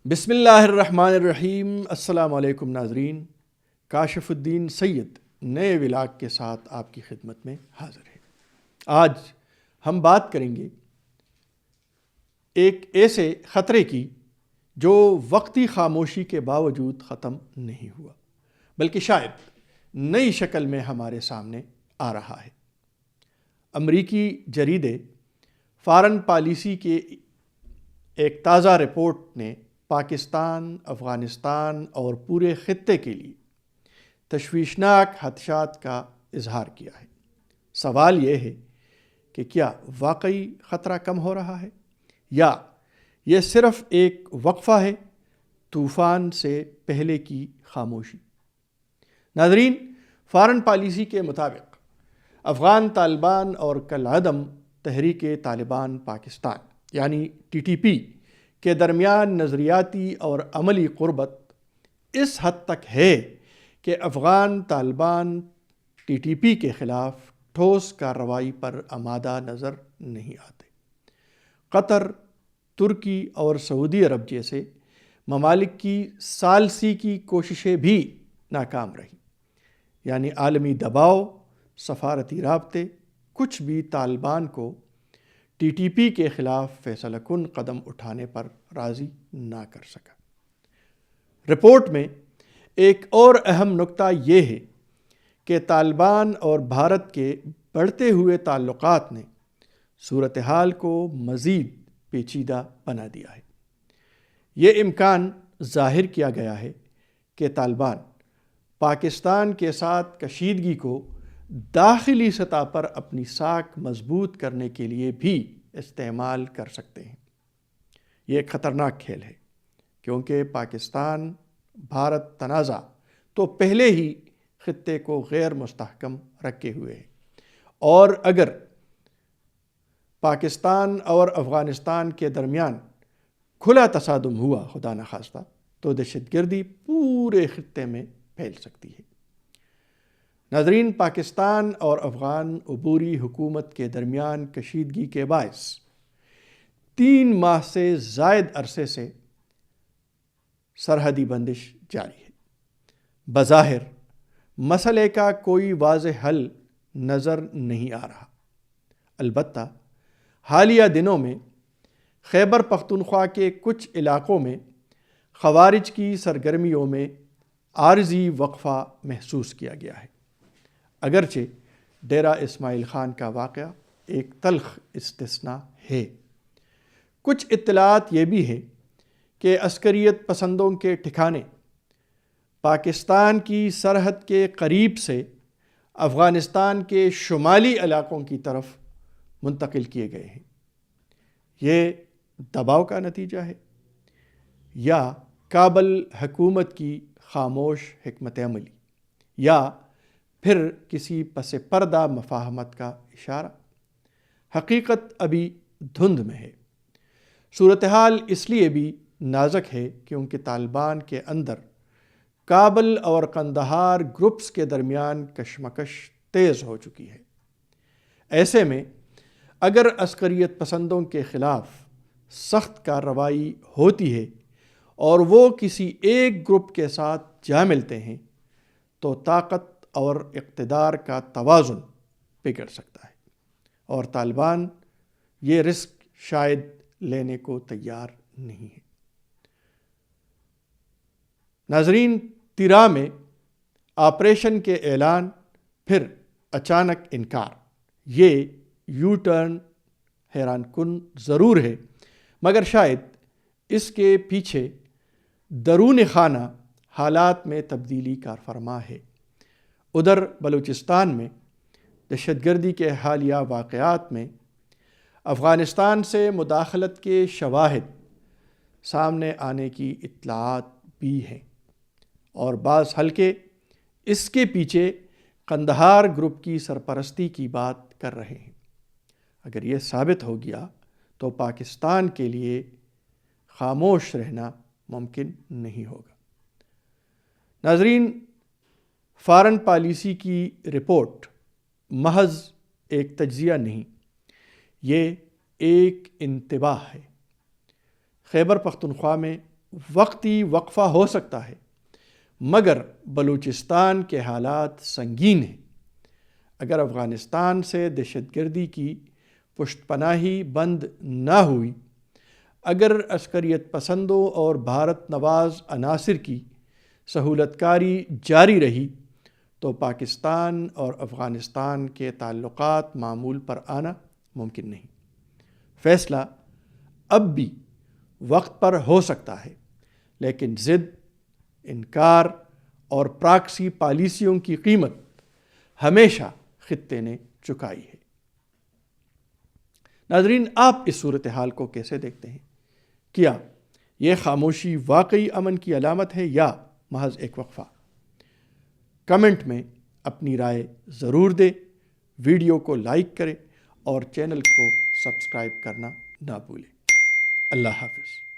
بسم اللہ الرحمن الرحیم۔ السلام علیکم ناظرین، کاشف الدین سید نئے ولاگ کے ساتھ آپ کی خدمت میں حاضر ہے۔ آج ہم بات کریں گے ایک ایسے خطرے کی جو وقتی خاموشی کے باوجود ختم نہیں ہوا بلکہ شاید نئی شکل میں ہمارے سامنے آ رہا ہے۔ امریکی جریدے فارن پالیسی کے ایک تازہ رپورٹ نے پاکستان، افغانستان اور پورے خطے کے لیے تشویشناک خدشات کا اظہار کیا ہے۔ سوال یہ ہے کہ کیا واقعی خطرہ کم ہو رہا ہے یا یہ صرف ایک وقفہ ہے، طوفان سے پہلے کی خاموشی؟ ناظرین، فارن پالیسی کے مطابق افغان طالبان اور کالعدم تحریک طالبان پاکستان یعنی TTP کے درمیان نظریاتی اور عملی قربت اس حد تک ہے کہ افغان طالبان TTP کے خلاف ٹھوس کارروائی پر آمادہ نظر نہیں آتے۔ قطر، ترکی اور سعودی عرب جیسے ممالک کی ثالثی کی کوششیں بھی ناکام رہیں، یعنی عالمی دباؤ، سفارتی رابطے، کچھ بھی طالبان کو TTP کے خلاف فیصلہ کن قدم اٹھانے پر راضی نہ کر سکا۔ رپورٹ میں ایک اور اہم نکتہ یہ ہے کہ طالبان اور بھارت کے بڑھتے ہوئے تعلقات نے صورتحال کو مزید پیچیدہ بنا دیا ہے۔ یہ امکان ظاہر کیا گیا ہے کہ طالبان پاکستان کے ساتھ کشیدگی کو داخلی سطح پر اپنی ساکھ مضبوط کرنے کے لیے بھی استعمال کر سکتے ہیں۔ یہ ایک خطرناک کھیل ہے کیونکہ پاکستان بھارت تنازع تو پہلے ہی خطے کو غیر مستحکم رکھے ہوئے ہے، اور اگر پاکستان اور افغانستان کے درمیان کھلا تصادم ہوا خدا نخواستہ تو دہشت گردی پورے خطے میں پھیل سکتی ہے۔ ناظرین، پاکستان اور افغان عبوری حکومت کے درمیان کشیدگی کے باعث 3 ماہ سے زائد عرصے سے سرحدی بندش جاری ہے۔ بظاہر مسئلے کا کوئی واضح حل نظر نہیں آ رہا، البتہ حالیہ دنوں میں خیبر پختونخوا کے کچھ علاقوں میں خوارج کی سرگرمیوں میں عارضی وقفہ محسوس کیا گیا ہے۔ اگرچہ ڈیرہ اسماعیل خان کا واقعہ ایک تلخ استثناء ہے۔ کچھ اطلاعات یہ بھی ہے کہ عسکریت پسندوں کے ٹھکانے پاکستان کی سرحد کے قریب سے افغانستان کے شمالی علاقوں کی طرف منتقل کیے گئے ہیں۔ یہ دباؤ کا نتیجہ ہے یا کابل حکومت کی خاموش حکمت عملی، یا پھر کسی پس پردہ مفاہمت کا اشارہ؟ حقیقت ابھی دھند میں ہے۔ صورتحال اس لیے بھی نازک ہے کیونکہ طالبان کے اندر کابل اور قندھار گروپس کے درمیان کشمکش تیز ہو چکی ہے۔ ایسے میں اگر عسکریت پسندوں کے خلاف سخت کارروائی ہوتی ہے اور وہ کسی ایک گروپ کے ساتھ جا ملتے ہیں تو طاقت اور اقتدار کا توازن بگڑ سکتا ہے، اور طالبان یہ رسک شاید لینے کو تیار نہیں ہے۔ ناظرین، تیرا میں آپریشن کے اعلان، پھر اچانک انکار، یہ یو ٹرن حیران کن ضرور ہے، مگر شاید اس کے پیچھے درون خانہ حالات میں تبدیلی کارفرما ہے۔ ادھر بلوچستان میں دہشت گردی کے حالیہ واقعات میں افغانستان سے مداخلت کے شواہد سامنے آنے کی اطلاعات بھی ہیں، اور بعض حلقے اس کے پیچھے قندھار گروپ کی سرپرستی کی بات کر رہے ہیں۔ اگر یہ ثابت ہو گیا تو پاکستان کے لیے خاموش رہنا ممکن نہیں ہوگا۔ ناظرین، فارن پالیسی کی رپورٹ محض ایک تجزیہ نہیں، یہ ایک انتباہ ہے۔ خیبر پختونخوا میں وقتی وقفہ ہو سکتا ہے، مگر بلوچستان کے حالات سنگین ہیں۔ اگر افغانستان سے دہشت گردی کی پشت پناہی بند نہ ہوئی، اگر عسکریت پسندوں اور بھارت نواز عناصر کی سہولت کاری جاری رہی، تو پاکستان اور افغانستان کے تعلقات معمول پر آنا ممکن نہیں۔ فیصلہ اب بھی وقت پر ہو سکتا ہے، لیکن ضد، انکار اور پراکسی پالیسیوں کی قیمت ہمیشہ خطے نے چکائی ہے۔ ناظرین، آپ اس صورتحال کو کیسے دیکھتے ہیں؟ کیا یہ خاموشی واقعی امن کی علامت ہے یا محض ایک وقفہ؟ کمنٹ میں اپنی رائے ضرور دیں، ویڈیو کو لائک کریں اور چینل کو سبسکرائب کرنا نہ بھولیں۔ اللہ حافظ۔